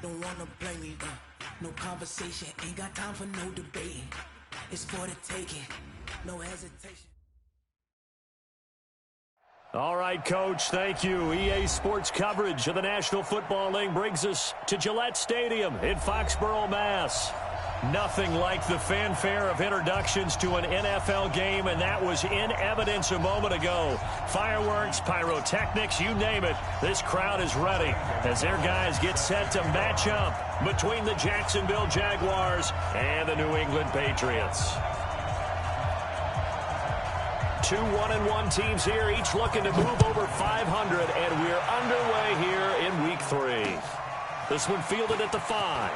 Don't wanna blame me, no conversation, ain't got time for no debating. It's for the taking, no hesitation. All right, Coach, thank you. EA Sports coverage of the National Football League brings us to Gillette Stadium in Foxborough, Mass. Nothing like the fanfare of introductions to an NFL game, and that was in evidence a moment ago. Fireworks, pyrotechnics, you name it. This crowd is ready as their guys get set to match up between the Jacksonville Jaguars and the New England Patriots. Two 1-1 teams here, each looking to move over 500, and we're underway here in Week 3. This one fielded at the 5.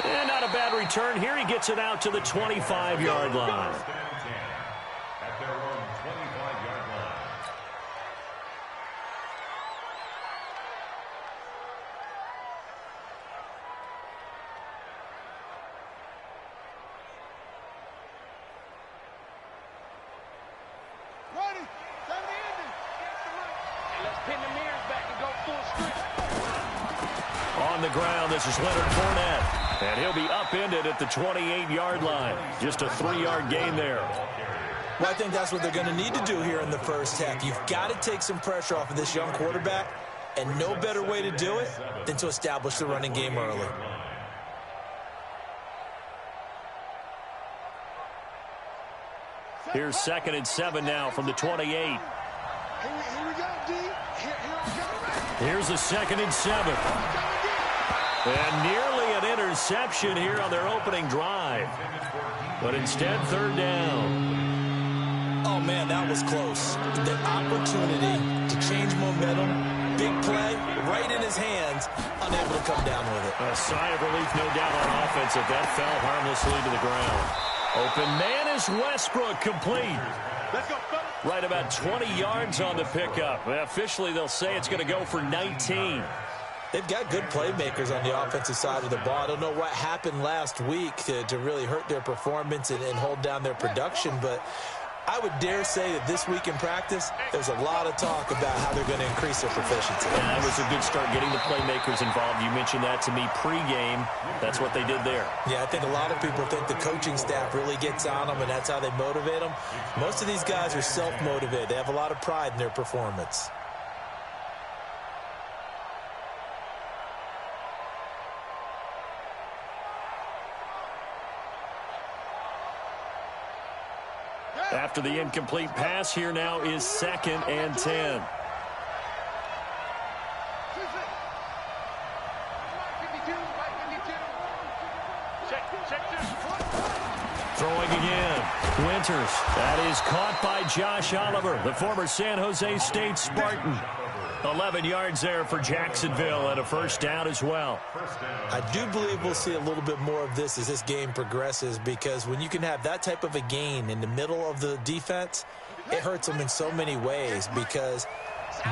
And not a bad return here. He gets it out to the 25-yard line. At their own 25-yard line. Ready, 70 ending. And let's pin the mirrors back and go full sprint. On the ground, this is Leonard Fournette. And he'll be upended at the 28-yard line. Just a 3-yard gain there. Well, I think that's what they're going to need to do here in the first half. You've got to take some pressure off of this young quarterback, and no better way to do it than to establish the running game early. Here's 2nd and 7 now from the 28. Here we go, D. Here we go. Here's a 2nd and 7. And nearly an interception here on their opening drive. But instead, 3rd down. Oh, man, that was close. The opportunity to change momentum, big play, right in his hands, unable to come down with it. A sigh of relief, no doubt, on offense, if that fell harmlessly to the ground. Open man is Westbrook, complete. Let's go, fellas. Right about 20 yards on the pickup. Officially, they'll say it's going to go for 19. They've got good playmakers on the offensive side of the ball. I don't know what happened last week to really hurt their performance and hold down their production, but I would dare say that this week in practice, there's a lot of talk about how they're going to increase their proficiency. Yeah, that was a good start getting the playmakers involved. You mentioned that to me pregame. That's what they did there. Yeah, I think a lot of people think the coaching staff really gets on them, and that's how they motivate them. Most of these guys are self-motivated. They have a lot of pride in their performance. After the incomplete pass, here now is 2nd and 10. Throwing again. Winters. That is caught by Josh Oliver, the former San Jose State Spartan. 11 yards there for Jacksonville and a 1st down as well. I do believe we'll see a little bit more of this as this game progresses, because when you can have that type of a gain in the middle of the defense, it hurts them in so many ways, because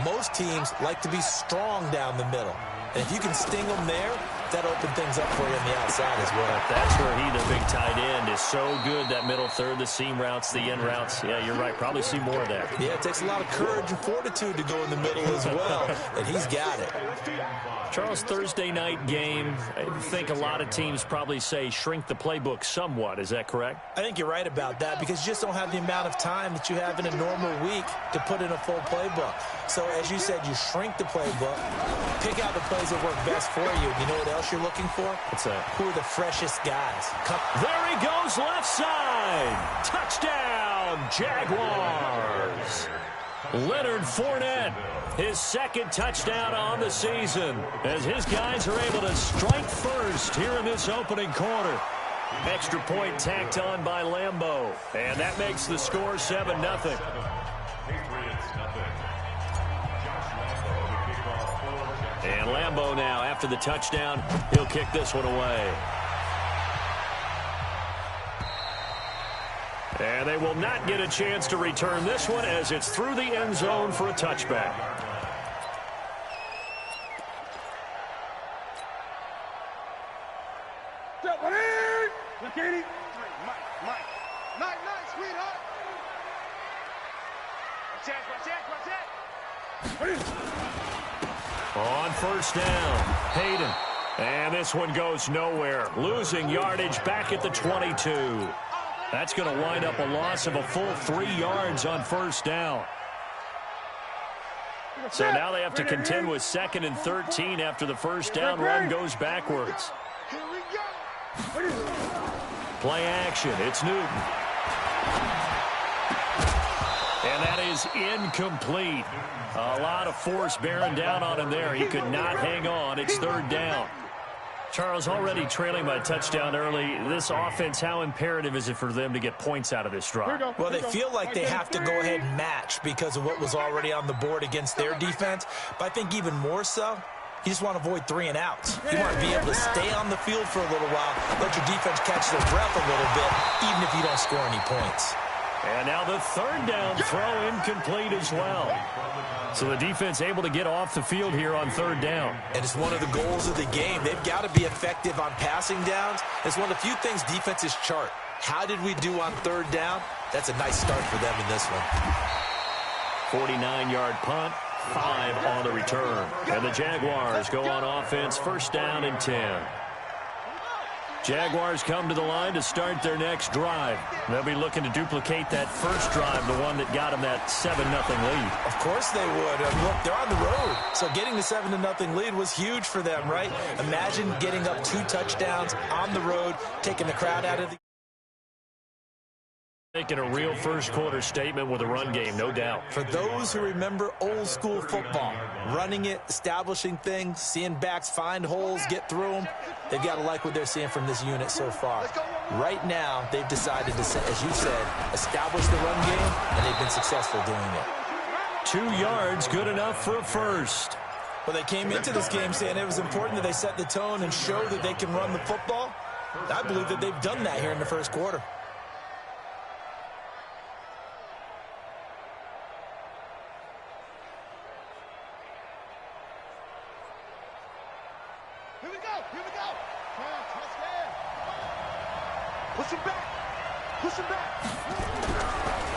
most teams like to be strong down the middle. And if you can sting them there, that opens things up for you on the outside as well. That's where he, the big tight end, is so good, that middle third, the seam routes, the end routes. Yeah, you're right. Probably see more of that. Yeah, it takes a lot of courage and fortitude to go in the middle as well, and he's got it. Charles, Thursday night game, I think a lot of teams probably say shrink the playbook somewhat. Is that correct? I think you're right about that, because you just don't have the amount of time that you have in a normal week to put in a full playbook. So, as you said, you shrink the playbook, pick out the plays that work best for you. You know what else you're looking for? What's that? Who are the freshest guys? There he goes, left side. Touchdown, Jaguars. Leonard Fournette, his 2nd touchdown on the season, as his guys are able to strike first here in this opening quarter. Extra point tacked on by Lambeau, and that makes the score 7-0. And Lambeau now, after the touchdown, he'll kick this one away. And they will not get a chance to return this one, as it's through the end zone for a touchback. Night, sweetheart. On first down, Hayden. And this one goes nowhere. Losing yardage back at the 22. That's going to wind up a loss of a full 3 yards on first down. So now they have to contend with 2nd and 13 after the first down run goes backwards. Play action. It's Newton. And that is incomplete. A lot of force bearing down on him there. He could not hang on. It's 3rd down. Charles, already trailing by a touchdown early. This offense, how imperative is it for them to get points out of this drive? Well, they feel like they have to go ahead and match because of what was already on the board against their defense. But I think even more so, you just want to avoid 3 and outs. You want to be able to stay on the field for a little while, let your defense catch their breath a little bit, even if you don't score any points. And now the 3rd down throw incomplete as well. So the defense able to get off the field here on 3rd down. And it's one of the goals of the game. They've got to be effective on passing downs. It's one of the few things defenses chart. How did we do on 3rd down? That's a nice start for them in this one. 49-yard punt, 5 on the return. And the Jaguars go on offense, 1st down and 10. Jaguars come to the line to start their next drive. They'll be looking to duplicate that first drive, the one that got them that 7-0 lead. Of course they would. Look, they're on the road. So getting the 7-0 lead was huge for them, right? Imagine getting up 2 touchdowns on the road, taking the crowd out of the... Making a real first-quarter statement with a run game, no doubt. For those who remember old-school football, running it, establishing things, seeing backs find holes, get through them, they've got to like what they're seeing from this unit so far. Right now, they've decided to, as you said, establish the run game, and they've been successful doing it. 2 yards, good enough for a first. Well, they came into this game saying it was important that they set the tone and show that they can run the football. I believe that they've done that here in the first quarter. Here we go. Touchdown. Push him back. Push him back.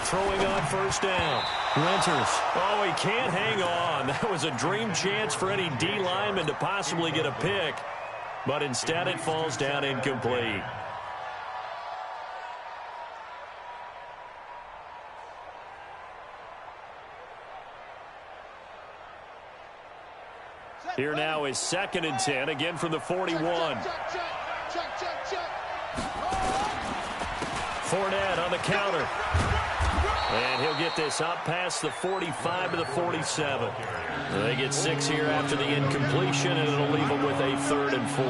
Throwing on first down. Renters. Oh, he can't hang on. That was a dream chance for any D lineman to possibly get a pick. But instead it falls down incomplete. Here now is 2nd and 10, again from the 41. Fournette on the counter. And he'll get this up past the 45 to the 47. They get 6 here after the incompletion, and it'll leave them with a 3rd and 4.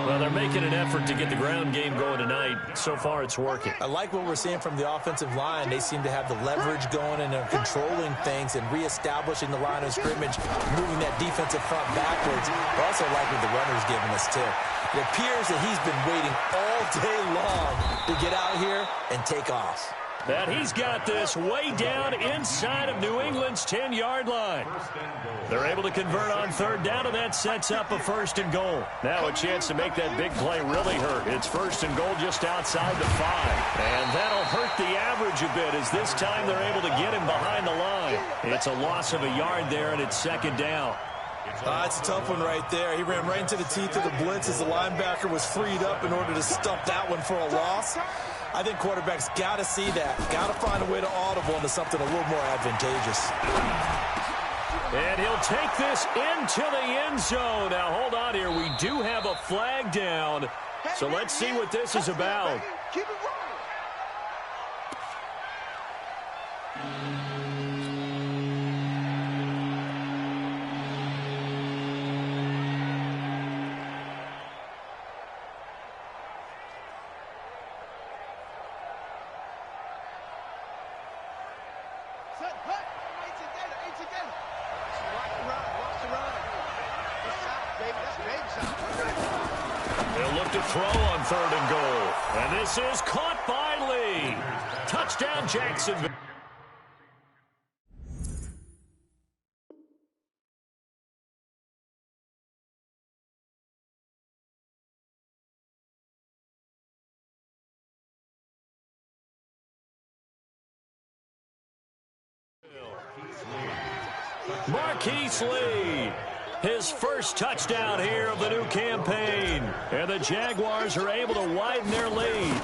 Well, they're making an effort to get the ground game going tonight. So far, it's working. I like what we're seeing from the offensive line. They seem to have the leverage going, and they're controlling things and reestablishing the line of scrimmage, moving that defensive front backwards. But also like what the runner's giving us, too. It appears that he's been waiting all day long to get out here and take off. That he's got this way down inside of New England's 10-yard line. They're able to convert on 3rd down, and that sets up a 1st and goal. Now a chance to make that big play really hurt. It's 1st and goal just outside the 5. And that'll hurt the average a bit as this time they're able to get him behind the line. It's a loss of a yard there, and it's 2nd down. It's a tough one right there. He ran right into the teeth of the blitz as the linebacker was freed up in order to stop that one for a loss. I think quarterbacks got to see that. Got to find a way to audible into something a little more advantageous. And he'll take this into the end zone. Now, hold on here. We do have a flag down. So let's see what this is about. Keep it rolling. They'll look to throw on 3rd and goal. And this is caught by Lee. Touchdown, Jacksonville. Marquise Lee. his first touchdown here of the new campaign. And the Jaguars are able to widen their lead.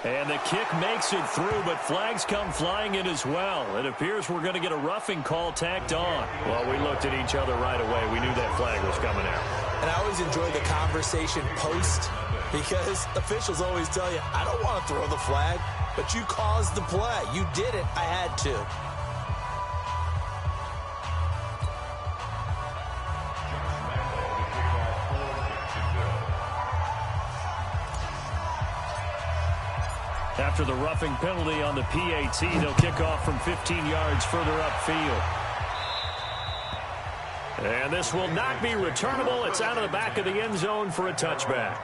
And the kick makes it through, but flags come flying in as well. It appears we're going to get a roughing call tacked on. Well, we looked at each other right away. We knew that flag was coming out. And I always enjoy the conversation post because officials always tell you, I don't want to throw the flag, but you caused the play. You did it. I had to. After the roughing penalty on the PAT, they'll kick off from 15 yards further upfield. And this will not be returnable. It's out of the back of the end zone for a touchback.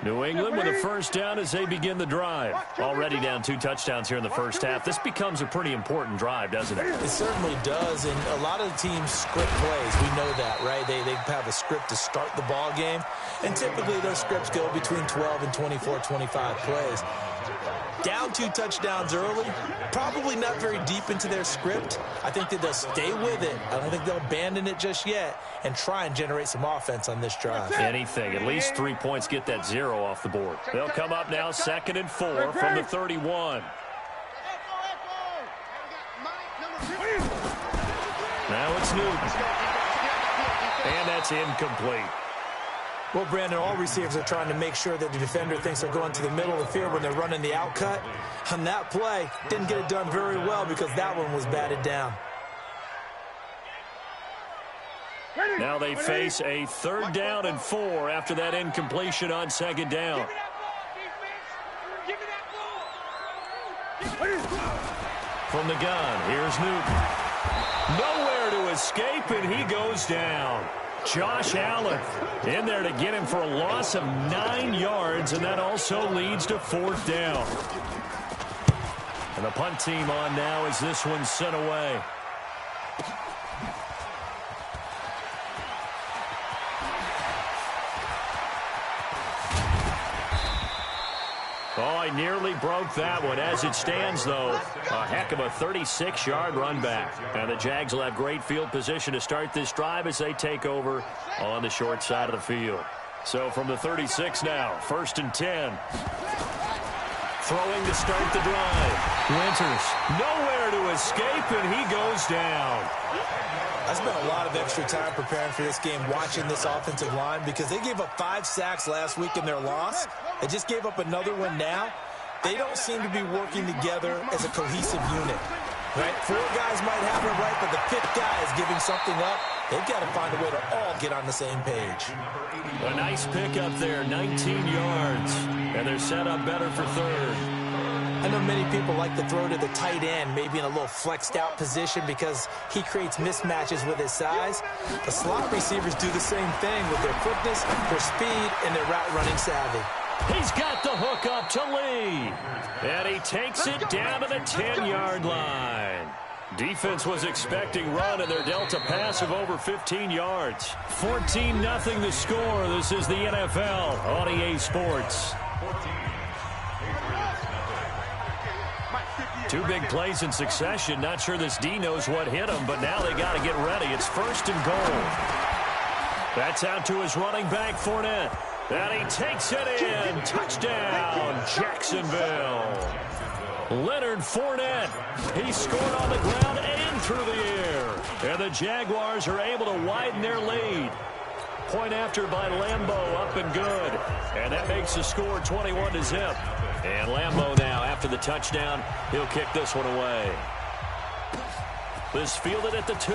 New England with a first down as they begin the drive. Already down 2 touchdowns here in the first half. This becomes a pretty important drive, doesn't it? It certainly does, and a lot of the teams script plays. We know that, right? They have a script to start the ball game, and typically those scripts go between 12 and 24, 25 plays. Down 2 touchdowns early, probably not very deep into their script. I think that they'll stay with it. I don't think they'll abandon it just yet and try and generate some offense on this drive. Anything. At least 3 points, get that 0 off the board. They'll come up now 2nd and 4 from the 31. Now it's Newton. And that's incomplete. Well, Brandon, all receivers are trying to make sure that the defender thinks they're going to the middle of the field when they're running the out cut. On that play, didn't get it done very well because that one was batted down. Now they face a 3rd down and 4 after that incompletion on 2nd down. From the gun, here's Newton. Nowhere to escape, and he goes down. Josh Allen in there to get him for a loss of 9 yards, and that also leads to 4th down. And the punt team on now as this one's sent away. Oh, I nearly broke that one. As it stands, though, a heck of a 36-yard run back. And the Jags will have great field position to start this drive as they take over on the short side of the field. So from the 36 now, 1st and 10. Throwing to start the drive. Winters, nowhere to escape, and he goes down. I spent a lot of extra time preparing for this game, watching this offensive line, because they gave up 5 sacks last week in their loss. They just gave up another one now. They don't seem to be working together as a cohesive unit. Right? 4 guys might have it right, but the 5th guy is giving something up. They've got to find a way to all get on the same page. A nice pick up there, 19 yards. And they're set up better for 3rd. I know many people like to throw to the tight end, maybe in a little flexed out position because he creates mismatches with his size. The slot receivers do the same thing with their quickness, their speed, and their route running savvy. He's got the hook up to Lee. And he takes it down to the 10-yard line. Defense was expecting run, and their Delta pass of over 15 yards. 14-0 the score. This is the NFL on EA Sports. 2 big plays in succession. Not sure this D knows what hit him, but now they got to get ready. It's 1st and goal. That's out to his running back, Fournette. And he takes it in. Touchdown, Jacksonville. Leonard Fournette. He scored on the ground and through the air. And the Jaguars are able to widen their lead. Point after by Lambeau, up and good. And that makes the score 21-0. And Lambeau now, after the touchdown, he'll kick this one away. This fielded at the 2.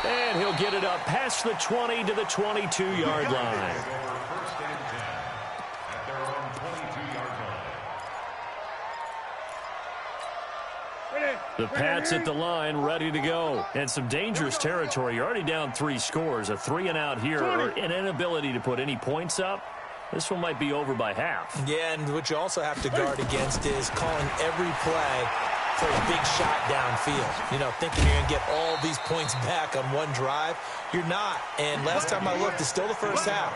And he'll get it up past the 20 to the 22-yard line. The Pats at the line, ready to go. And some dangerous territory. You're already down 3 scores. A 3-and-out here, or an inability to put any points up. This one might be over by half. Yeah, and what you also have to guard against is calling every play for a big shot downfield. You know, thinking you're going to get all these points back on one drive. You're not. And last time I looked, it's still the first half.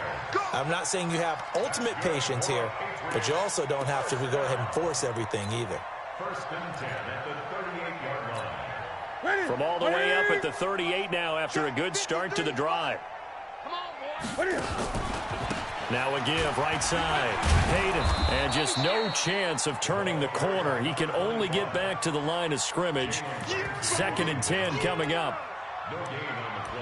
I'm not saying you have ultimate patience here, but you also don't have to go ahead and force everything either. First and 10 at the 38-yard line. From all the way up at the 38 now after a good start to the drive. Now a give, right side. Hayden, and just no chance of turning the corner. He can only get back to the line of scrimmage. 2nd and 10 coming up.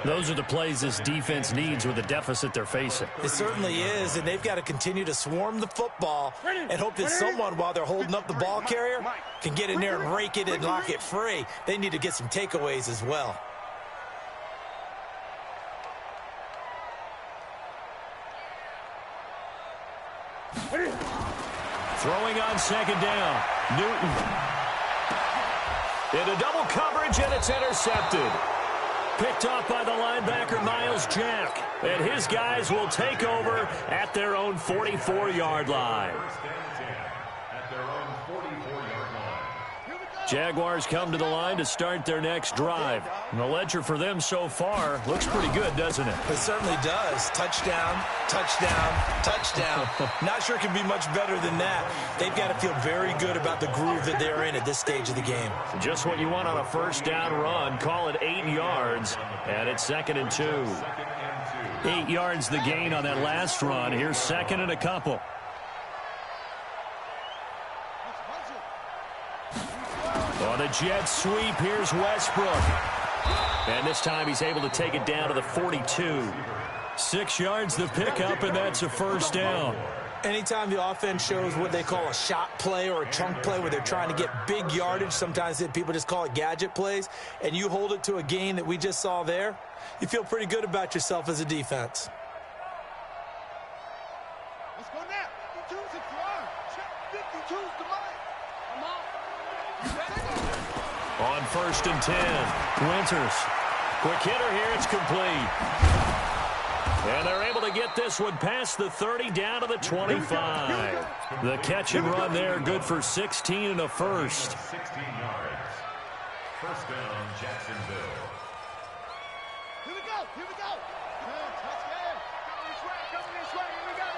Those are the plays this defense needs with the deficit they're facing. It certainly is, and they've got to continue to swarm the football and hope that someone, while they're holding up the ball carrier, can get in there and rake it and lock it free. They need to get some takeaways as well. Throwing on 2nd down. Newton. Into double coverage, and it's intercepted. Picked off by the linebacker, Miles Jack. And his guys will take over at their own 44-yard line. At their own 44-yard line. Jaguars come to the line to start their next drive. And the ledger for them so far looks pretty good, doesn't it? It certainly does. Touchdown, touchdown, touchdown. Not sure it can be much better than that. They've got to feel very good about the groove that they're in at this stage of the game. Just what you want on a first down run. Call it 8 yards, and it's 2nd and 2. 8 yards the gain on that last run. Here's 2nd and a couple. On the jet sweep, here's Westbrook. And this time he's able to take it down to the 42. 6 yards the pickup, and that's a first down. Anytime the offense shows what they call a shot play or a chunk play where they're trying to get big yardage, sometimes people just call it gadget plays, and you hold it to a gain that we just saw there, you feel pretty good about yourself as a defense. Let's go now. 52's a throw. 52's the line. Come on. On 1st and 10, Winters. Quick hitter here, it's complete. And they're able to get this one past the 30 down to the 25. The catch and run there, good for 16 and a first. 16 yards. First down, Jacksonville. Here we go. Here we go. Touchdown. Coming this way. Here we go.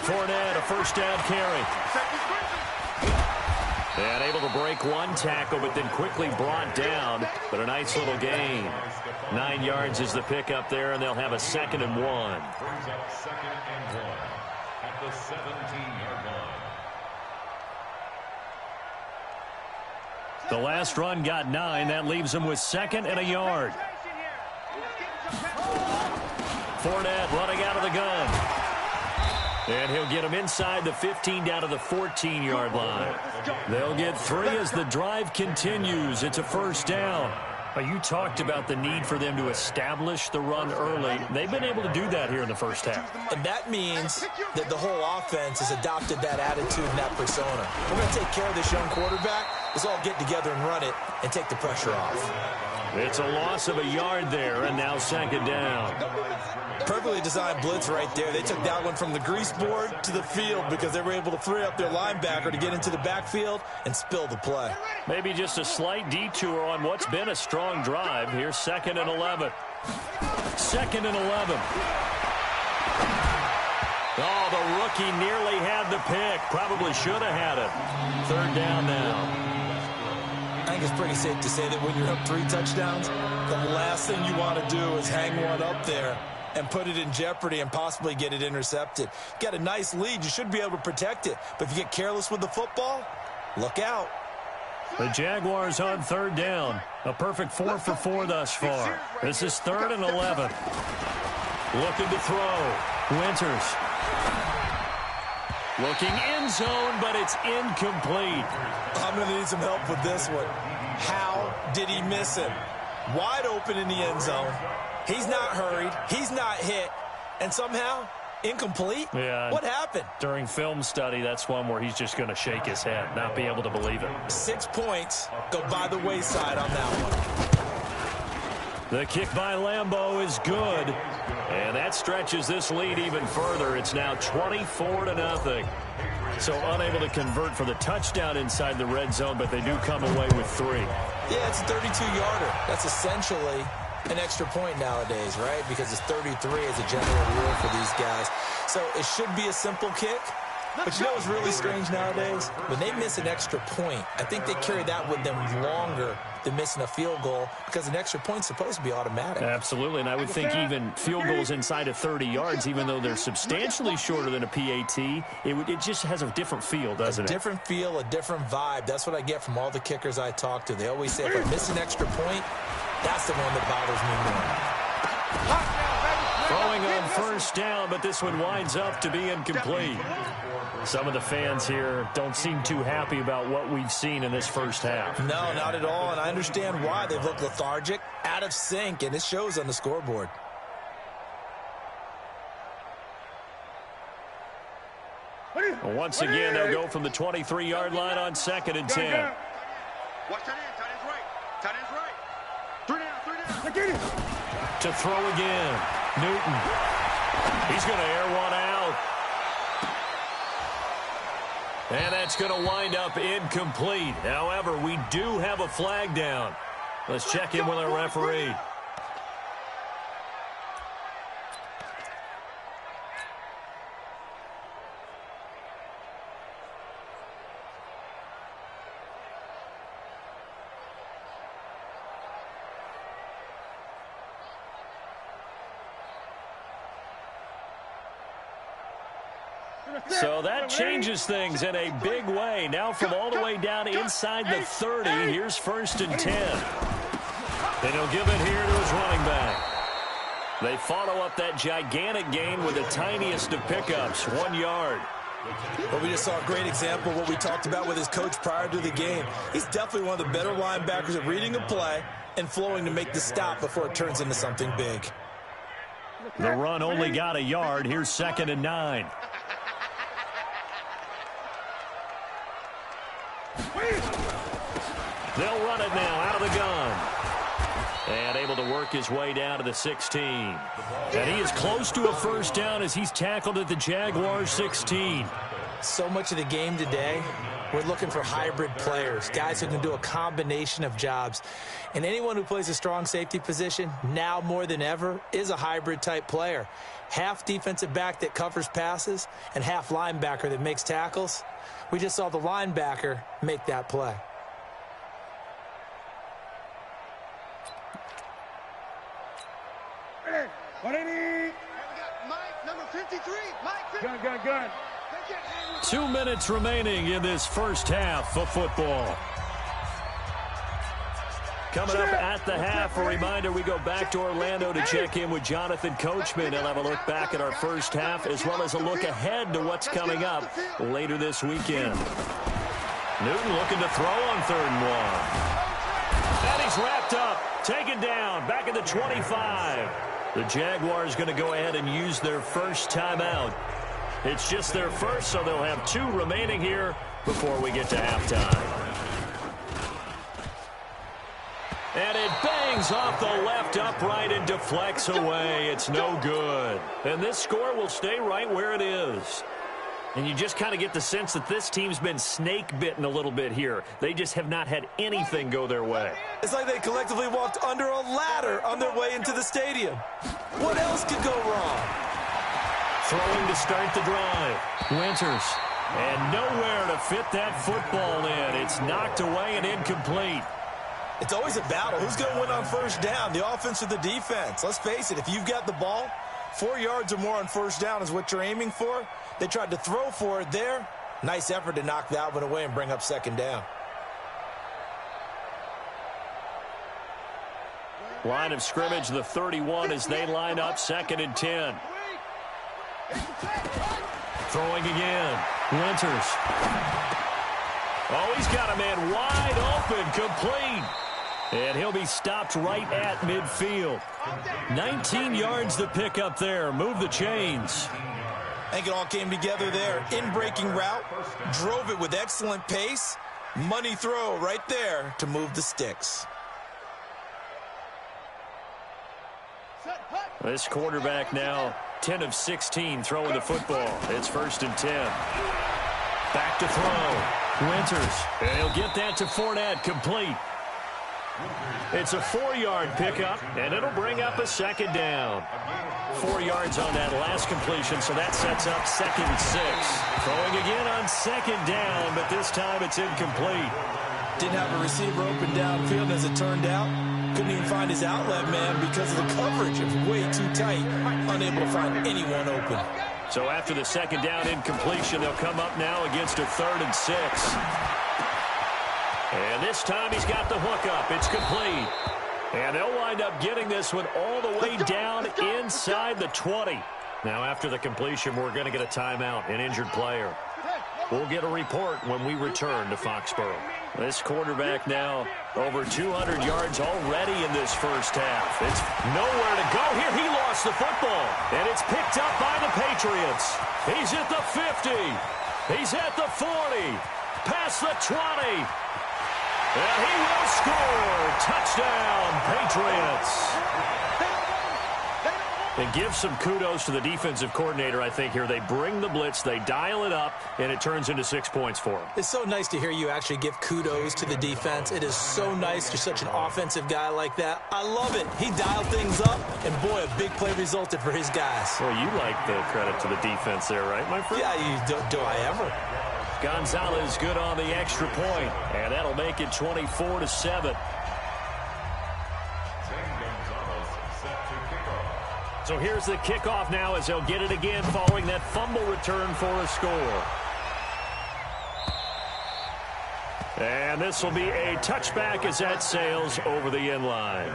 Fournette, a first down carry. And able to break one tackle, but then quickly brought down. But a nice little gain. 9 yards is the pickup there, and they'll have a 2nd and 1. Brings up 2nd and 1 at the 17-yard line. The last run got 9. That leaves them with 2nd and a yard. Fournette running out of the gun. And he'll get him inside the 15 down to the 14-yard line. They'll get 3 as the drive continues. It's a first down. You talked about the need for them to establish the run early. They've been able to do that here in the first half. And that means that the whole offense has adopted that attitude and that persona. We're going to take care of this young quarterback. Let's all get together and run it and take the pressure off. It's a loss of a yard there, and now 2nd down. Perfectly designed blitz right there. They took that one from the grease board to the field because they were able to free up their linebacker to get into the backfield and spill the play. Maybe just a slight detour on what's been a strong drive. Here's 2nd and 11. 2nd and 11. Oh, the rookie nearly had the pick. Probably should have had it. 3rd down now. I think it's pretty safe to say that when you're up 3 touchdowns, the last thing you want to do is hang one up there and put it in jeopardy and possibly get it intercepted. Got a nice lead. You should be able to protect it. But if you get careless with the football, look out. The Jaguars on 3rd down. A perfect 4 for 4 thus far. This is 3rd and 11. Looking to throw. Winters. Looking end zone, but it's incomplete. I'm going to need some help with this one. How did he miss him? Wide open in the end zone. He's not hurried. He's not hit. And somehow, incomplete? Yeah. What happened? During film study, that's one where he's just going to shake his head, not be able to believe it. 6 points go by the wayside on that one. The kick by Lambeau is good, and that stretches this lead even further. It's now 24-0. So unable to convert for the touchdown inside the red zone, but they do come away with 3. Yeah, it's a 32-yarder. That's essentially an extra point nowadays, right? Because it's 33 as a general rule for these guys. So it should be a simple kick. But you know what's really strange nowadays? When they miss an extra point, I think they carry that with them longer than missing a field goal because an extra point's supposed to be automatic. Absolutely, and I would think even field goals inside of 30 yards, even though they're substantially shorter than a PAT, it just has a different feel, doesn't it? A different feel, a different vibe. That's what I get from all the kickers I talk to. They always say, if I miss an extra point, that's the one that bothers me more. Throwing on first down, but this one winds up to be incomplete. Some of the fans here don't seem too happy about what we've seen in this first half. No, not at all, and I understand why. They've looked lethargic, out of sync, and it shows on the scoreboard. Well, once again, they'll go from the 23-yard line on 2nd and 10. Watch tight end. Tight end's right. Tight end's right. 3 down. To throw again. Newton. He's going to air one out. And that's going to wind up incomplete. However, we do have a flag down. Let's check in with our referee. So that changes things in a big way. Now from all the way down inside the 30, here's 1st and 10. And he'll give it here to his running back. They follow up that gigantic gain with the tiniest of pickups, 1 yard. Well, we just saw a great example of what we talked about with his coach prior to the game. He's definitely one of the better linebackers at reading a play and flowing to make the stop before it turns into something big. The run only got a yard. Here's 2nd and 9. They'll run it now out of the gun. And able to work his way down to the 16. And he is close to a first down as he's tackled at the Jaguars 16. So much of the game today, we're looking for hybrid players, guys who can do a combination of jobs. And anyone who plays a strong safety position, now more than ever, is a hybrid type player. Half defensive back that covers passes and half linebacker that makes tackles. We just saw the linebacker make that play. Gun. 2 minutes remaining in this first half of football. Coming up at the half, a reminder, we go back to Orlando to check in with Jonathan Coachman and have a look back at our first half as well as a look ahead to what's coming up later this weekend. Newton looking to throw on 3rd and 1. And he's wrapped up, taken down, back at the 25. The Jaguars going to go ahead and use their first timeout. It's just their first, so they'll have 2 remaining here before we get to halftime. And it bangs off the left upright and deflects away. It's no good. And this score will stay right where it is. And you just kind of get the sense that this team's been snake-bitten a little bit here. They just have not had anything go their way. It's like they collectively walked under a ladder on their way into the stadium. What else could go wrong? Throwing to start the drive. Winters. And nowhere to fit that football in. It's knocked away and incomplete. It's always a battle. Who's going to win on first down, the offense or the defense? Let's face it, if you've got the ball, 4 yards or more on first down is what you're aiming for. They tried to throw for it there. Nice effort to knock that one away and bring up 2nd down. Line of scrimmage, the 31 as they line up 2nd and 10. Throwing again. Winters. Oh, he's got a man wide open, complete. And he'll be stopped right at midfield. 19 yards to pick up there. Move the chains. I think it all came together there. In-breaking route, drove it with excellent pace. Money throw right there to move the sticks. This quarterback now 10 of 16 throwing the football. It's 1st and 10. Back to throw. Winters. And he'll get that to Fournette, complete. It's a 4-yard pickup, and it'll bring up a 2nd down. 4 yards on that last completion, so that sets up 2nd and 6. Throwing again on 2nd down, but this time it's incomplete. Didn't have a receiver open downfield as it turned out. Couldn't even find his outlet man because of the coverage. It was way too tight. Unable to find anyone open. So after the 2nd down incompletion, they'll come up now against a 3rd and 6. And this time he's got the hook up. It's complete. And they'll wind up getting this one all the way down inside the 20. Now after the completion, we're going to get a timeout, an injured player. We'll get a report when we return to Foxborough. This quarterback now over 200 yards already in this first half. It's nowhere to go here. He lost the football, and it's picked up by the Patriots. He's at the 50. He's at the 40. Past the 20. And he will score. Touchdown, Patriots. And give some kudos to the defensive coordinator, I think, here. They bring the blitz, they dial it up, and it turns into 6 points for them. It's so nice to hear you actually give kudos to the defense. It is so nice. You're such an offensive guy like that. I love it. He dialed things up, and boy, a big play resulted for his guys. Well, you like the credit to the defense there, right, my friend? Yeah, do I ever? Gonzalez good on the extra point, and that'll make it 24-7. So here's the kickoff now as they'll get it again following that fumble return for a score. And this will be a touchback as that sails over the end line.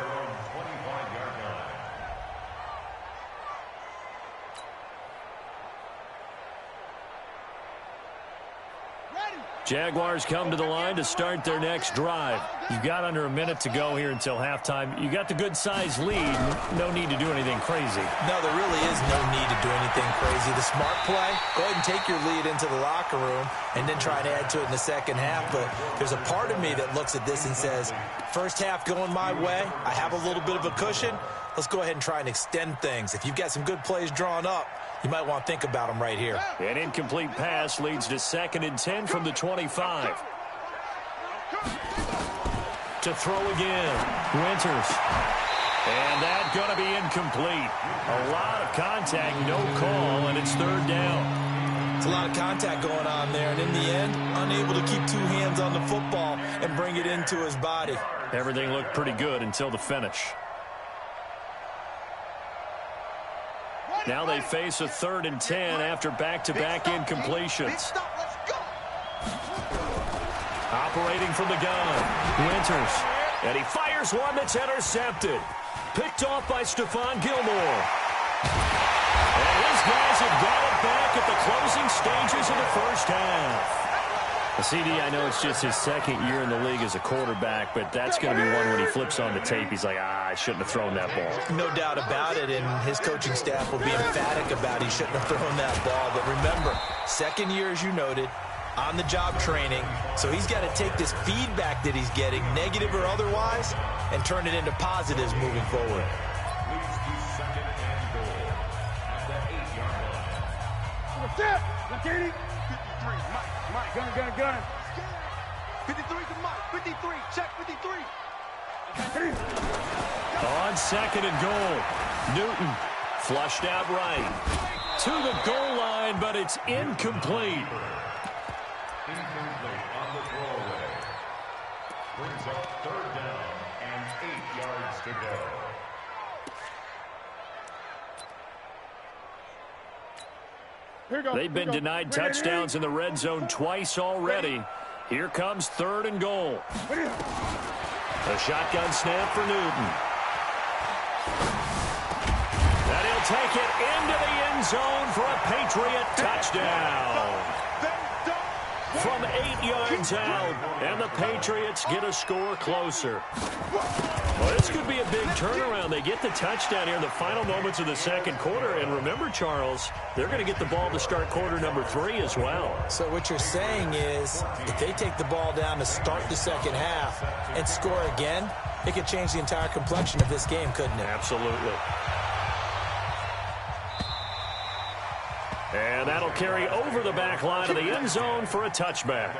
Jaguars come to the line to start their next drive. You've got under a minute to go here until halftime. You got the good-sized lead. No need to do anything crazy. No, there really is no need to do anything crazy. The smart play, go ahead and take your lead into the locker room and then try and add to it in the second half. But there's a part of me that looks at this and says, first half going my way, I have a little bit of a cushion. Let's go ahead and try and extend things. If you've got some good plays drawn up, you might want to think about them right here. An incomplete pass leads to 2nd and 10 from the 25. To throw again, Winters. And that's going to be incomplete. A lot of contact, no call, and it's 3rd down. It's a lot of contact going on there, and in the end, unable to keep 2 hands on the football and bring it into his body. Everything looked pretty good until the finish. Now they face a 3rd and 10 after back-to-back incompletions. Operating from the gun, Winters. And he fires one that's intercepted. Picked off by Stephon Gilmore. And his guys have got it back at the closing stages of the first half. CD, I know it's just his 2nd year in the league as a quarterback, but that's going to be one when he flips on the tape. He's like, I shouldn't have thrown that ball. No doubt about it, and his coaching staff will be emphatic about he shouldn't have thrown that ball. But remember, 2nd year, as you noted, on-the-job training, so he's got to take this feedback that he's getting, negative or otherwise, and turn it into positives moving forward. Mike, gunner. 53 to Mike, 53, check 53. On 2nd and goal, Newton flushed out right. To the goal line, but it's incomplete. Incomplete on the throwaway. Brings up 3rd down and 8 yards to go. They've been denied touchdowns in the red zone twice already. Here comes 3rd and goal. A shotgun snap for Newton. And he'll take it into the end zone for a Patriot touchdown. From 8 yards out, and the Patriots get a score closer. Well, this could be a big turnaround. They get the touchdown here in the final moments of the 2nd quarter. And remember, Charles, they're going to get the ball to start quarter number 3 as well. So what you're saying is, if they take the ball down to start the 2nd half and score again, it could change the entire complexion of this game, couldn't it? Absolutely. And that'll carry over the back line of the end zone for a touchback.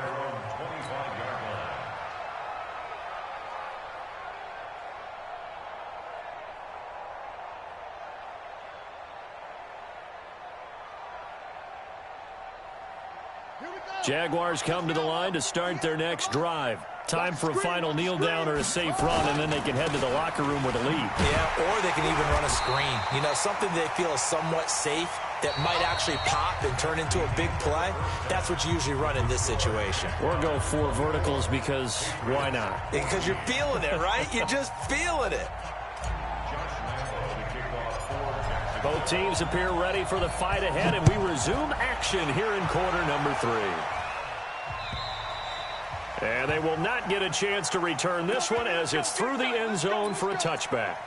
Jaguars come to the line to start their next drive. Time for a final kneel down or a safe run, and then they can head to the locker room with a lead. Yeah, or they can even run a screen. You know, something they feel is somewhat safe that might actually pop and turn into a big play. That's what you usually run in this situation. Or go 4 verticals because why not? Because you're feeling it, right? You're just feeling it. Both teams appear ready for the fight ahead, and we resume action here in quarter number 3. And they will not get a chance to return this one as it's through the end zone for a touchback.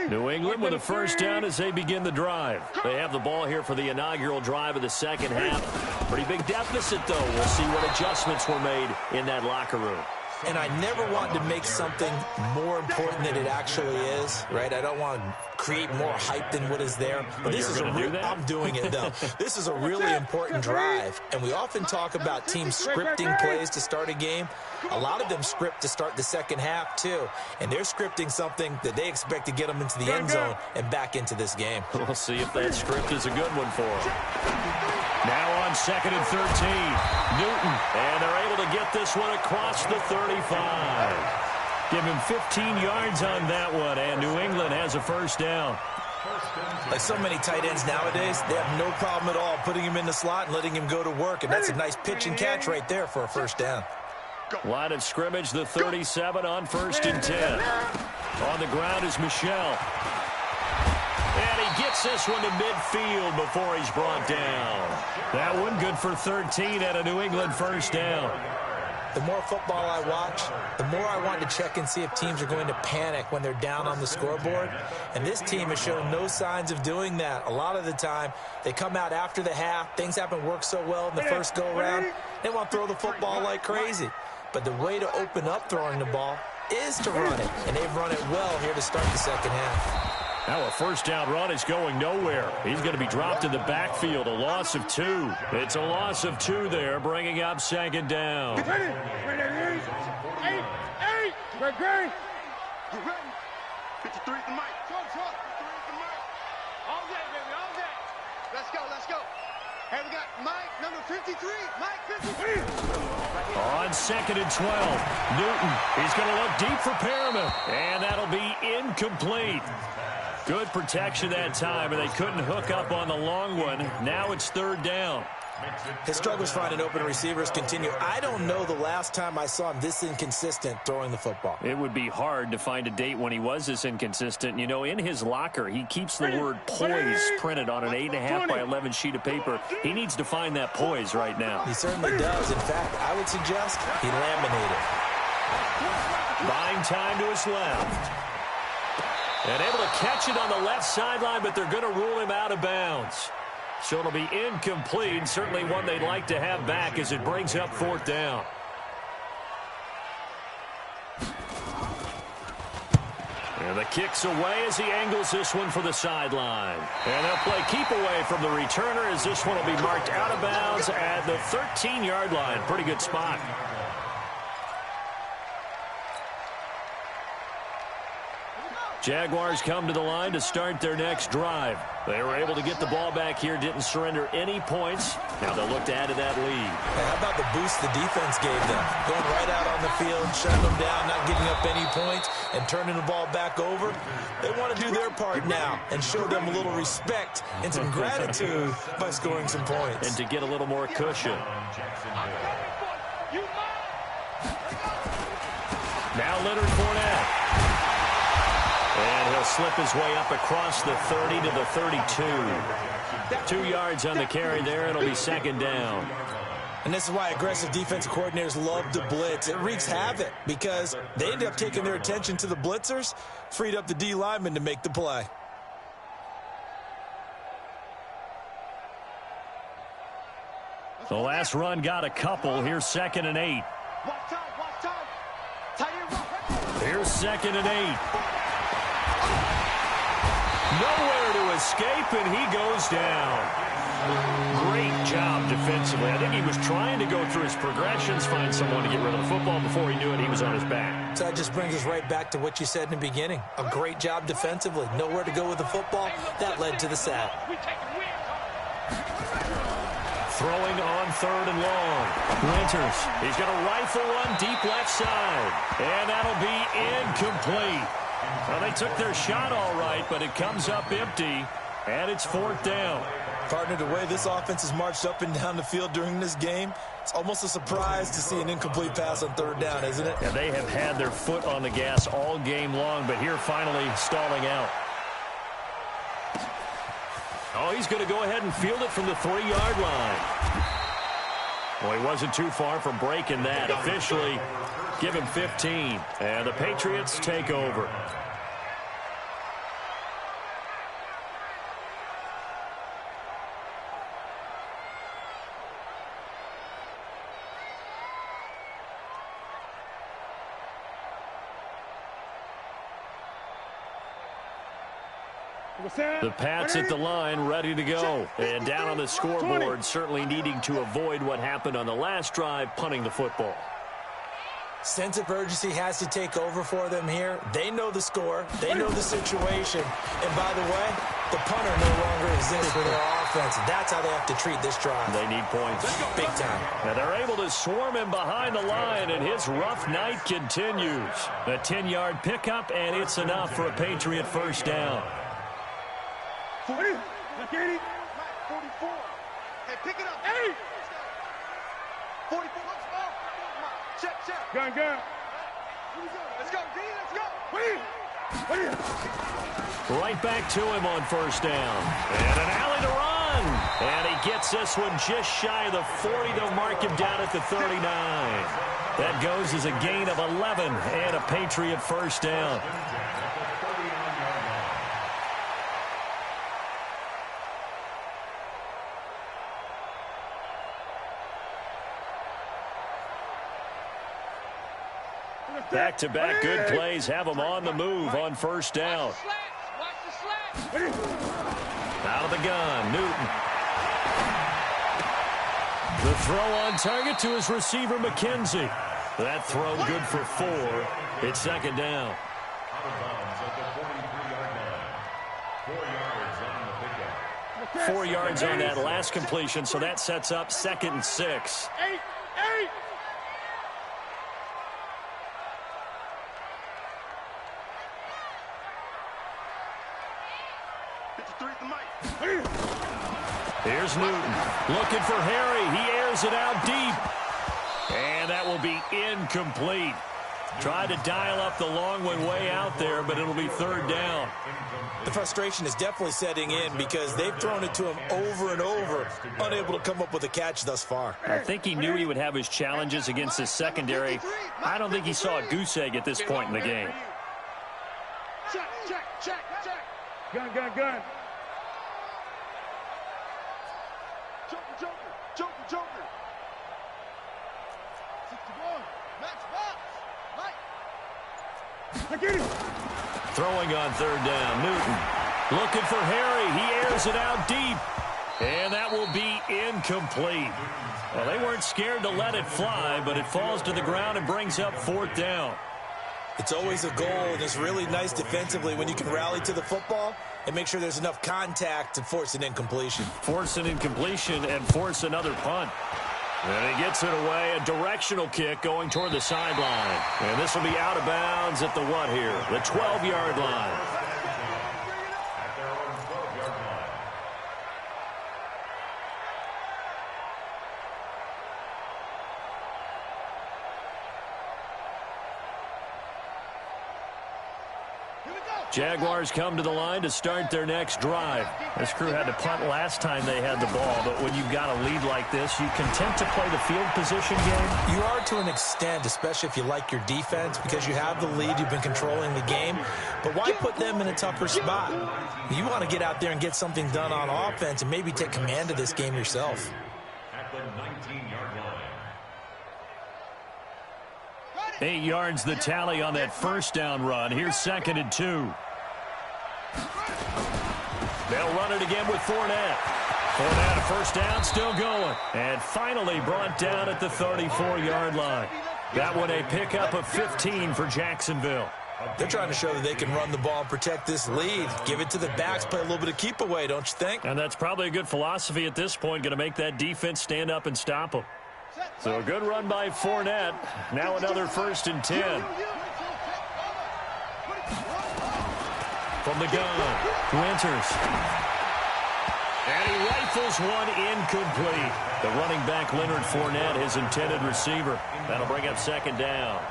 New England with a first down as they begin the drive. They have the ball here for the inaugural drive of the second half. Pretty big deficit, though. We'll see what adjustments were made in that locker room. And I never want to make something more important than it actually is, right? I don't want to create more hype than what is there. But this is I'm doing it, though. This is a really important drive. And we often talk about teams scripting plays to start a game. A lot of them script to start the second half, too. And they're scripting something that they expect to get them into the end zone and back into this game. We'll see if that script is a good one for them. Now on 2nd and 13, Newton. And they're able to get this one across the 35. Give him 15 yards on that one, and New England has a first down. Like so many tight ends nowadays, they have no problem at all putting him in the slot and letting him go to work. And that's a nice pitch and catch right there for a first down. Line of scrimmage, the 37 on 1st and 10. On the ground is Michel. And he gets this one to midfield before he's brought down. That one good for 13 at a New England first down. The more football I watch, the more I want to check and see if teams are going to panic when they're down on the scoreboard. And this team has shown no signs of doing that. A lot of the time, they come out after the half. Things haven't worked so well in the first go-around. They want to throw the football like crazy. But the way to open up throwing the ball is to run it. And they've run it well here to start the second half. Now a first down run is going nowhere. He's going to be dropped in the backfield, a loss of 2. It's a loss of 2 there, bringing up 2nd down. Get ready. We're ready. Get ready. 53 at the mic. Talk. 53 at the mic. All day, baby, all day. Let's go. Hey, we got Mike, number 53. Mike, 53. On 2nd and 12, Newton. He's going to look deep for Perriman, and that'll be incomplete. Good protection that time, and they couldn't hook up on the long one. Now it's 3rd down. His struggles finding open receivers continue. I don't know the last time I saw him this inconsistent throwing the football. It would be hard to find a date when he was this inconsistent. You know, in his locker, he keeps the word poise printed on an 8.5 by 11 sheet of paper. He needs to find that poise right now. He certainly does. In fact, I would suggest he laminated. Buying time to his left. And able to catch it on the left sideline, but they're going to rule him out of bounds. So it'll be incomplete, certainly one they'd like to have back as it brings up 4th down. And the kick's away as he angles this one for the sideline. And they'll play keep away from the returner as this one will be marked out of bounds at the 13-yard line. Pretty good spot. Jaguars come to the line to start their next drive. They were able to get the ball back here, didn't surrender any points. Now they'll look to add to that lead. Hey, how about the boost the defense gave them? Going right out on the field, shutting them down, not giving up any points, and turning the ball back over. They want to do their part now and show them a little respect and some gratitude by scoring some points. And to get a little more cushion. Now Leonard Fournette. And he'll slip his way up across the 30 to the 32. 2 yards on the carry there. It'll be 2nd down. And this is why aggressive defensive coordinators love to blitz. It wreaks havoc because they end up taking their attention to the blitzers, freed up the D lineman to make the play. The last run got a couple. Here's 2nd and 8. Watch time, watch time. Tight end route. Here's 2nd and 8. Nowhere to escape, and he goes down. Great job defensively. I think he was trying to go through his progressions, find someone to get rid of the football. Before he knew it, he was on his back. So that just brings us right back to what you said in the beginning. A great job defensively. Nowhere to go with the football. That led to the sack. Throwing on 3rd and long. Winters, he's going to rifle one deep left side. And that'll be incomplete. Well, they took their shot all right, but it comes up empty, and it's 4th down. Partner, the way this offense has marched up and down the field during this game, it's almost a surprise to see an incomplete pass on 3rd down, isn't it? Yeah, they have had their foot on the gas all game long, but here finally stalling out. Oh, he's going to go ahead and field it from the 3-yard line. Well, he wasn't too far from breaking that. Officially, give him 15. And the Patriots take over. The Pats at the line, ready to go. And down on the scoreboard, certainly needing to avoid what happened on the last drive, punting the football. Sense of urgency has to take over for them here. They know the score. They know the situation. And by the way, the punter no longer exists for their offense. That's how they have to treat this drive. They need points. Big time. And they're able to swarm him behind the line, and his rough night continues. A 10-yard pickup, and it's enough for a Patriot first down. 40. Look at it. 44. Hey, pick it up. Hey. 44. Let's go. Check, check. Gun. Let's go, D. Let's go. Wait. Right back to him on first down. And an alley to run. And he gets this one just shy of the 40. They'll mark him down at the 39. That goes as a gain of 11 and a Patriot first down. Back-to-back good plays have them on the move on first down. Out of the gun, Newton. The throw on target to his receiver, McKenzie. That throw good for 4. It's 2nd down. 4 yards on that last completion, so that sets up 2nd and 6. 8. 53 at the mic. Here's Newton looking for Harry. He airs it out deep. And that will be incomplete. Tried to dial up the long one way out there, but it'll be 3rd down. The frustration is definitely setting in because they've thrown it to him over and over, unable to come up with a catch thus far. I think he knew he would have his challenges against his secondary. I don't think he saw a goose egg at this point in the game. Check. Gun. Joker. 61. Max box. Mike. Look at him. Throwing on 3rd down, Newton. Looking for Harry. He airs it out deep. And that will be incomplete. Well, they weren't scared to let it fly, but it falls to the ground and brings up 4th down. It's always a goal, and it's really nice defensively when you can rally to the football and make sure there's enough contact to force an incompletion. Force an incompletion and force another punt. And he gets it away, a directional kick going toward the sideline. And this will be out of bounds at the what here? The 12-yard line. Jaguars come to the line to start their next drive. This crew had to punt last time they had the ball, but when you've got a lead like this, you content to play the field position game? You are to an extent, especially if you like your defense, because you have the lead, you've been controlling the game. But why put them in a tougher spot? You want to get out there and get something done on offense and maybe take command of this game yourself. At the 19. 8 yards the tally on that first down run. Here's 2nd and 2. They'll run it again with Fournette. Fournette, a first down, still going. And finally brought down at the 34-yard line. That one a pickup of 15 for Jacksonville. They're trying to show that they can run the ball and protect this lead. Give it to the backs, play a little bit of keep away, don't you think? And that's probably a good philosophy at this point, going to make that defense stand up and stop them. So a good run by Fournette. Now another 1st and 10. From the gun, Winters. And he rifles one incomplete. The running back, Leonard Fournette, his intended receiver. That'll bring up 2nd down.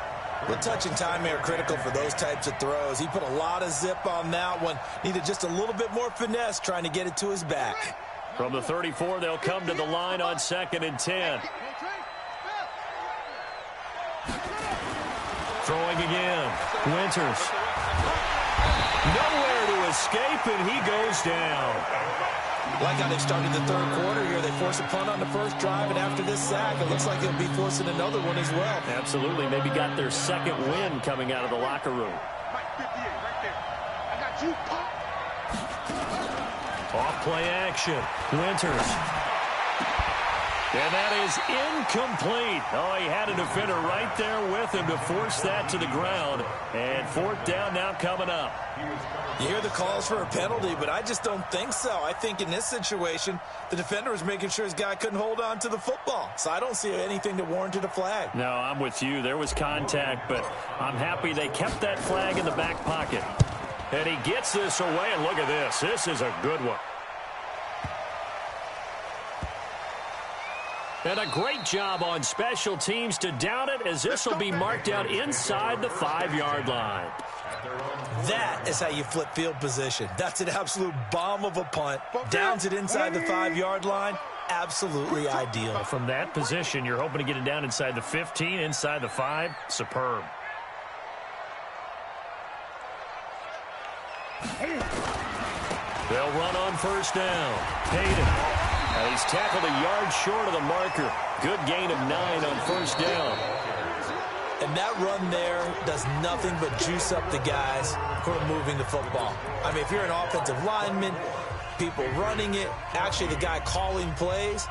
The touch and timing are critical for those types of throws. He put a lot of zip on that one. Needed just a little bit more finesse trying to get it to his back. From the 34, they'll come to the line on 2nd and 10. Throwing again. Winters. Nowhere to escape, and he goes down. Like how they started the 3rd quarter here. They force a punt on the first drive, and after this sack, it looks like they'll be forcing another one as well. Absolutely. Maybe got their 2nd win coming out of the locker room. Off play action. Winters. And that is incomplete. Oh, he had a defender right there with him to force that to the ground. And 4th down now coming up. You hear the calls for a penalty, but I just don't think so. I think in this situation, the defender was making sure his guy couldn't hold on to the football. So I don't see anything that warranted a flag. No, I'm with you. There was contact, but I'm happy they kept that flag in the back pocket. And he gets this away, and look at this. This is a good one. And a great job on special teams to down it, as this will be marked out inside the 5-yard line. That is how you flip field position. That's an absolute bomb of a punt. Downs it inside the 5-yard line. Absolutely ideal. From that position, you're hoping to get it down inside the 15, inside the 5. Superb. They'll run on 1st down. Hayden. And he's tackled a yard short of the marker. Good gain of 9 on 1st down. And that run there does nothing but juice up the guys who are moving the football. I mean, if you're an offensive lineman, people running it, actually the guy calling plays,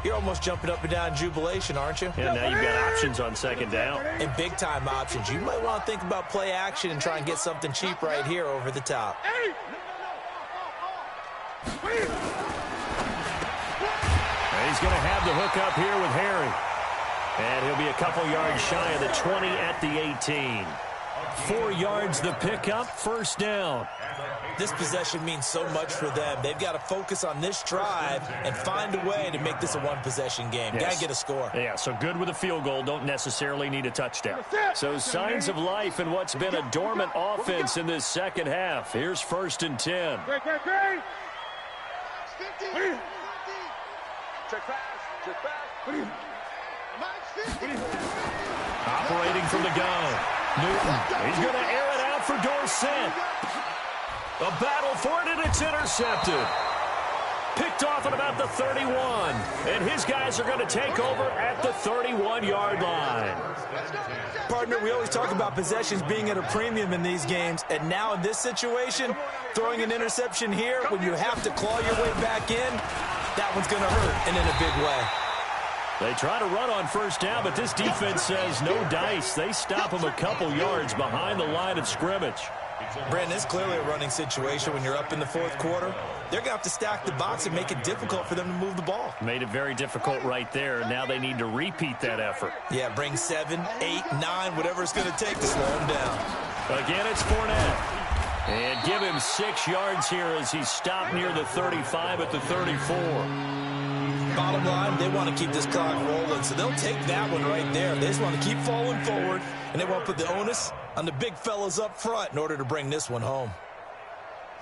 you're almost jumping up and down in jubilation, aren't you? And now you've got options on 2nd down. And big-time options. You might want to think about play action and try and get something cheap right here over the top. And he's going to have the hook up here with Harry. And he'll be a couple yards shy of the 20 at the 18. 4 yards the pickup, 1st down. This possession means so much for them. They've got to focus on this drive and find a way to make this a one-possession game. Yes. Got to get a score. Yeah, so good with a field goal. Don't necessarily need a touchdown. So signs of life in what's been a dormant offense in this 2nd half. Here's 1st and 10. Operating from the gun. Newton. He's going to air it out for Dorsett. A battle for it, and it's intercepted. Picked off at about the 31. And his guys are going to take over at the 31-yard line. Partner, we always talk about possessions being at a premium in these games. And now in this situation, throwing an interception here when you have to claw your way back in, that one's going to hurt, and in a big way. They try to run on 1st down, but this defense says no dice. They stop them a couple yards behind the line of scrimmage. Brandon, it's clearly a running situation when you're up in the 4th quarter. They're going to have to stack the box and make it difficult for them to move the ball. Made it very difficult right there. Now they need to repeat that effort. Yeah, bring 7, 8, 9, whatever it's going to take to slow them down. Again, it's Fournette. And give him 6 yards here as he's stopped near the 35 at the 34. Bottom line, they want to keep this clock rolling, so they'll take that one right there. They just want to keep falling forward, and they want to put the onus on the big fellas up front in order to bring this one home.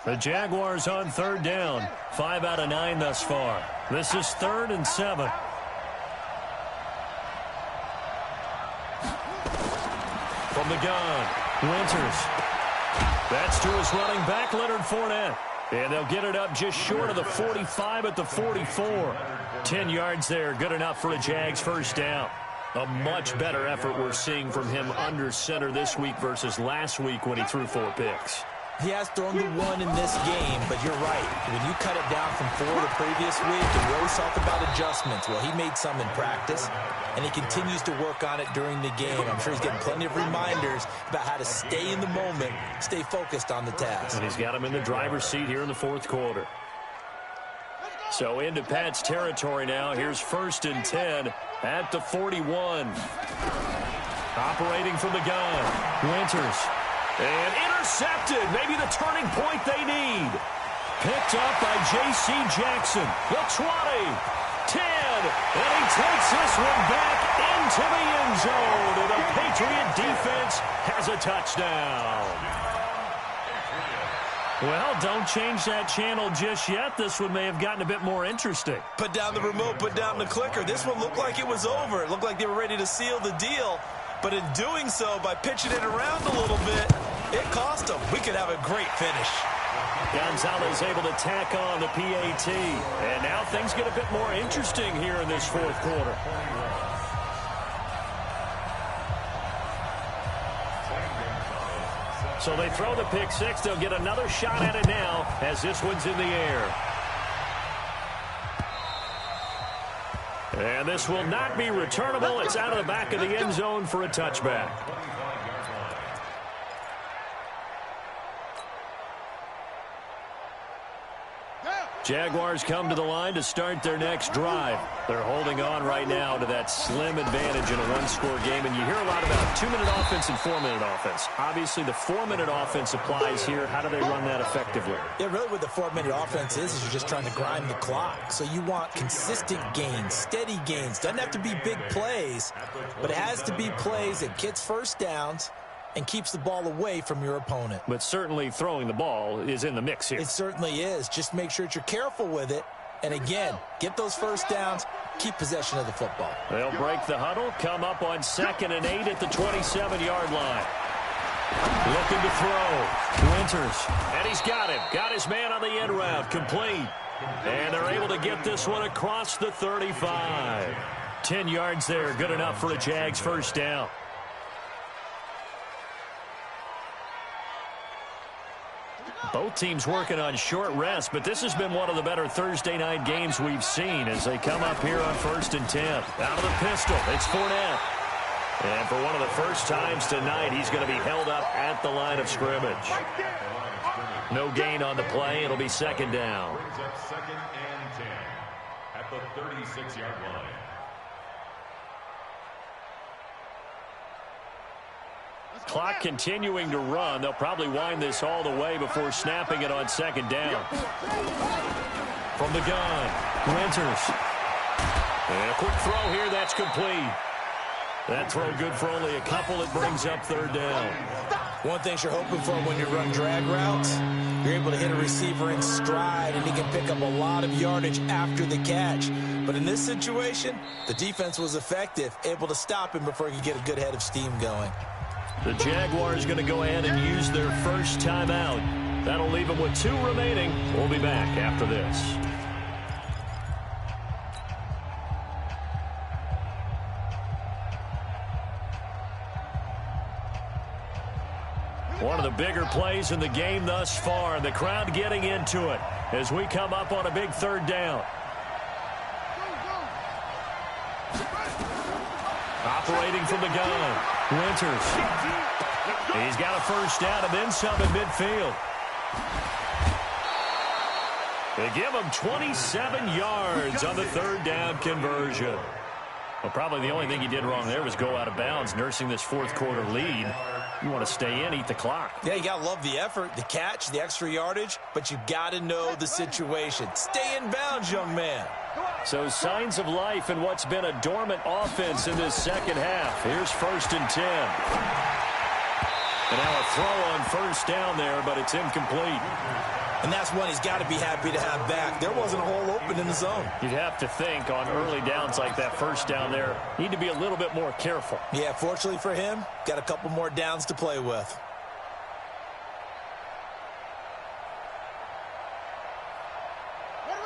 The Jaguars on 3rd down. 5 out of 9 thus far. This is 3rd and 7. From the gun, Winters. That's to his running back, Leonard Fournette. And they'll get it up just short of the 45 at the 44. 10 yards there, good enough for a Jags 1st down. A much better effort we're seeing from him under center this week versus last week when he threw 4 picks. He has thrown the 1 in this game, but you're right. When you cut it down from 4 the previous week, and we always talk about adjustments. Well, he made some in practice, and he continues to work on it during the game. I'm sure he's getting plenty of reminders about how to stay in the moment, stay focused on the task. And he's got him in the driver's seat here in the 4th quarter. So into Pat's territory now. Here's 1st and 10 at the 41. Operating from the gun. Winters. And intercepted. Maybe the turning point they need. Picked up by J.C. Jackson. The 20. 10. And he takes this one back into the end zone. And the Patriot defense has a touchdown. Well, don't change that channel just yet. This one may have gotten a bit more interesting. Put down the remote, put down the clicker. This one looked like it was over. It looked like they were ready to seal the deal. But in doing so, by pitching it around a little bit, it cost them. We could have a great finish. Gonzalez able to tack on the PAT. And now things get a bit more interesting here in this 4th quarter. So they throw the pick 6. They'll get another shot at it now as this one's in the air. And this will not be returnable. It's out of the back of the end zone for a touchback. Jaguars come to the line to start their next drive. They're holding on right now to that slim advantage in a 1-score game. And you hear a lot about 2-minute offense and 4-minute offense. Obviously, the 4-minute offense applies here. How do they run that effectively? Yeah, really what the 4-minute offense is you're just trying to grind the clock. So you want consistent gains, steady gains. Doesn't have to be big plays, but it has to be plays that gets first downs and keeps the ball away from your opponent. But certainly throwing the ball is in the mix here. It certainly is. Just make sure that you're careful with it. And again, get those first downs, keep possession of the football. They'll break the huddle, come up on 2nd and 8 at the 27-yard line. Looking to throw. Winters. And he's got him. Got his man on the end route. Complete. And they're able to get this one across the 35. 10 yards there. Good enough for a Jags first down. Both teams working on short rest, but this has been one of the better Thursday night games we've seen as they come up here on 1st and 10. Out of the pistol, it's Fournette. And for one of the first times tonight, he's going to be held up at the line of scrimmage. No gain on the play. It'll be 2nd down. Brings up 2nd and 10 at the 36-yard line. Clock continuing to run. They'll probably wind this all the way before snapping it on 2nd down. From the gun, Winters. And a quick throw here. That's complete. That throw good for only a couple. It brings up 3rd down. One thing you're hoping for when you run drag routes, you're able to hit a receiver in stride, and he can pick up a lot of yardage after the catch. But in this situation, the defense was effective, able to stop him before he could get a good head of steam going. The Jaguars going to go ahead and use their first timeout. That'll leave them with 2 remaining. We'll be back after this. One of the bigger plays in the game thus far, and the crowd getting into it as we come up on a big 3rd down. Operating from the gun, Winters. He's got a first down and then some in midfield. They give him 27 yards on the 3rd down conversion. Well, probably the only thing he did wrong there was go out of bounds, nursing this 4th quarter lead. You want to stay in, eat the clock. Yeah, you got to love the effort, the catch, the extra yardage, but you got to know the situation. Stay in bounds, young man. So signs of life in what's been a dormant offense in this 2nd half. Here's 1st and 10. And now a throw on 1st down there, but it's incomplete. And that's one he's got to be happy to have back. There wasn't a hole open in the zone. You'd have to think on early downs like that 1st down there, need to be a little bit more careful. Yeah, fortunately for him, got a couple more downs to play with.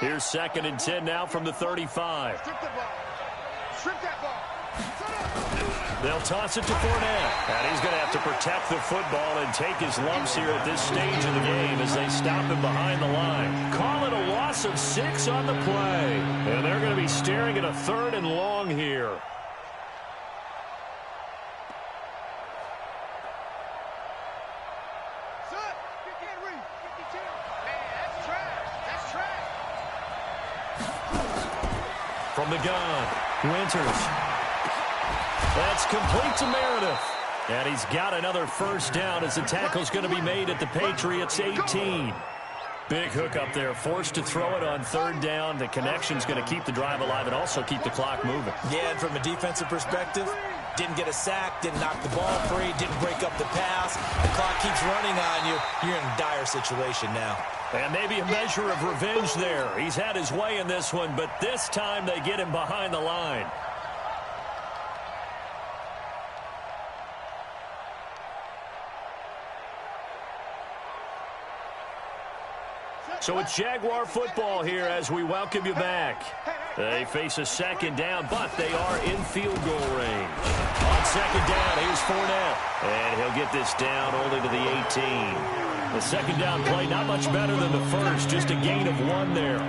Here's 2nd and 10 now from the 35. Strip the ball. Strip that ball. They'll toss it to Fournette. And he's going to have to protect the football and take his lumps here at this stage of the game as they stop him behind the line. Call it a loss of 6 on the play. And they're going to be staring at a 3rd and long here. From the gun, Winters. That's complete to Meredith. And he's got another first down as the tackle's going to be made at the Patriots' 18. Big hook up there, forced to throw it on 3rd down. The connection's going to keep the drive alive and also keep the clock moving. Yeah, and from a defensive perspective, didn't get a sack, didn't knock the ball free, didn't break up the pass. The clock keeps running on you. You're in a dire situation now. And maybe a measure of revenge there. He's had his way in this one, but this time they get him behind the line. So it's Jaguar football here as we welcome you back. They face a 2nd down, but they are in field goal range. On 2nd down, here's Fournette. And he'll get this down only to the 18. The 2nd down play, not much better than the first, just a gain of 1 there.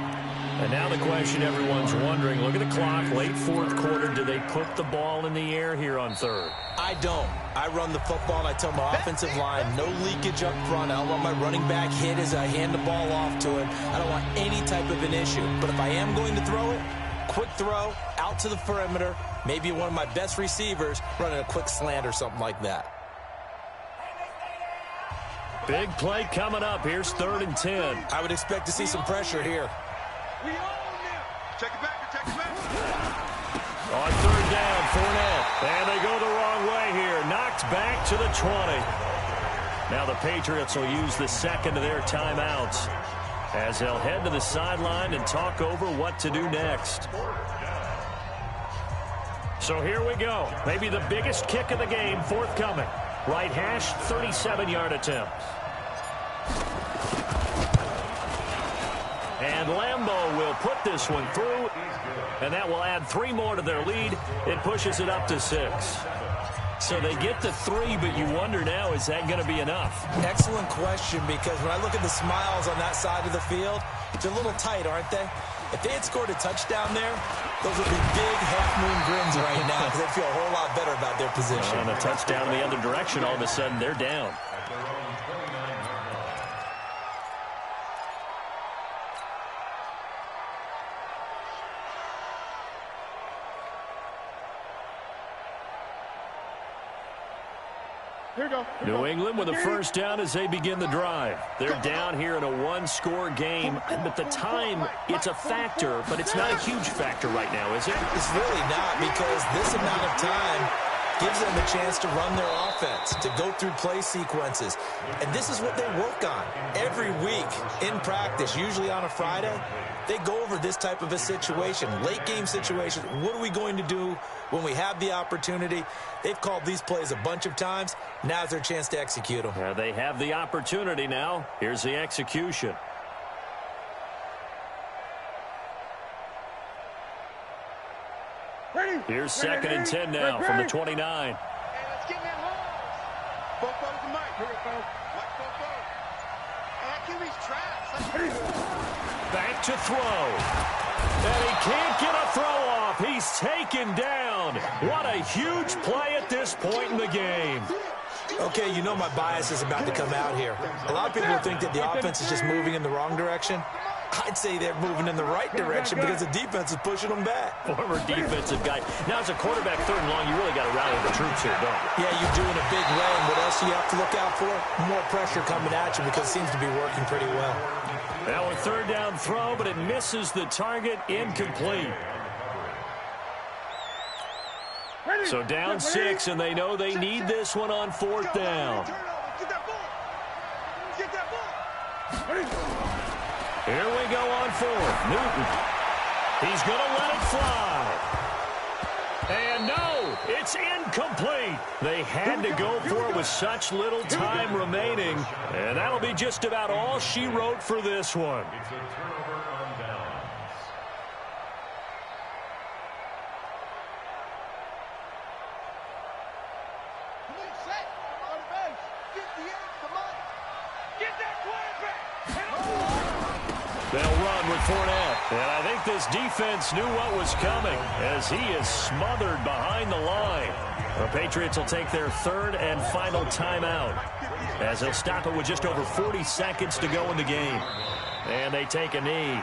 And now the question everyone's wondering, look at the clock, late 4th quarter, do they put the ball in the air here on 3rd? I don't. I run the football, and I tell my offensive line, no leakage up front. I don't want my running back hit as I hand the ball off to him. I don't want any type of an issue. But if I am going to throw it, quick throw, out to the perimeter, maybe one of my best receivers running a quick slant or something like that. Big play coming up. Here's 3rd and 10. I would expect to see some pressure here. We own them. Check it back. Check it back. On 3rd down, Fournette. And they go the wrong way here. Knocked back to the 20. Now the Patriots will use the 2nd of their timeouts as they'll head to the sideline and talk over what to do next. So here we go. Maybe the biggest kick of the game forthcoming. Right hash, 37-yard attempt. And Lambeau will put this one through, and that will add 3 more to their lead. It pushes it up to 6. So they get to 3, but you wonder now, is that going to be enough? Excellent question, because when I look at the smiles on that side of the field, they're a little tight, aren't they? If they had scored a touchdown there, those would be big half-moon grins right now because they feel a whole lot better about their position. And a touchdown in the other direction, all of a sudden they're down. New England with a first down as they begin the drive. They're down here in a 1-score game, but the time, it's a factor, but it's not a huge factor right now, is it? It's really not, because this amount of time gives them a chance to run their offense, to go through play sequences. And this is what they work on every week in practice, usually on a Friday. They go over this type of a situation, late game situation. What are we going to do when we have the opportunity? They've called these plays a bunch of times. Now's their chance to execute them. Yeah, they have the opportunity now. Here's the execution. Here's 2nd and 10 now from the 29. Hey, let's get in that hole. Bofo's the mic. Mike Bofo. Hey, that QB's trash. Back to throw. And he can't get a throw off. He's taken down. What a huge play at this point in the game. Okay, you know my bias is about to come out here. A lot of people think that the offense is just moving in the wrong direction. I'd say they're moving in the right direction because the defense is pushing them back. Former defensive guy. Now, as a quarterback, 3rd and long, you really got to rally the troops here, don't you? Yeah, you do in a big way. And what else do you have to look out for? More pressure coming at you because it seems to be working pretty well. Now a 3rd down throw, but it misses the target, incomplete. So down 6, and they know they need this one on 4th down. Get that ball. Get that ball. Here we go on 4th. Newton. He's going to let it fly. And no, it's incomplete. They had to go for it with such little time remaining. And that'll be just about all she wrote for this one. It's a turnover on downs. Set. On the base. 58. Come on. Get that quarterback. They'll run with Fournette. And I think this defense knew what was coming as he is smothered behind the line. The Patriots will take their third and final timeout as they'll stop it with just over 40 seconds to go in the game. And they take a knee.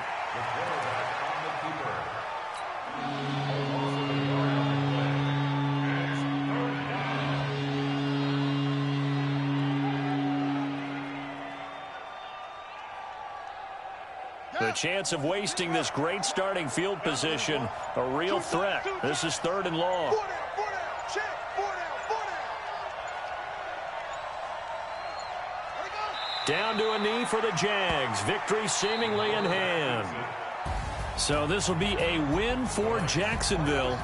The chance of wasting this great starting field position, a real threat. This is 3rd and long. Down to a knee for the Jags. Victory seemingly in hand. So this will be a win for Jacksonville.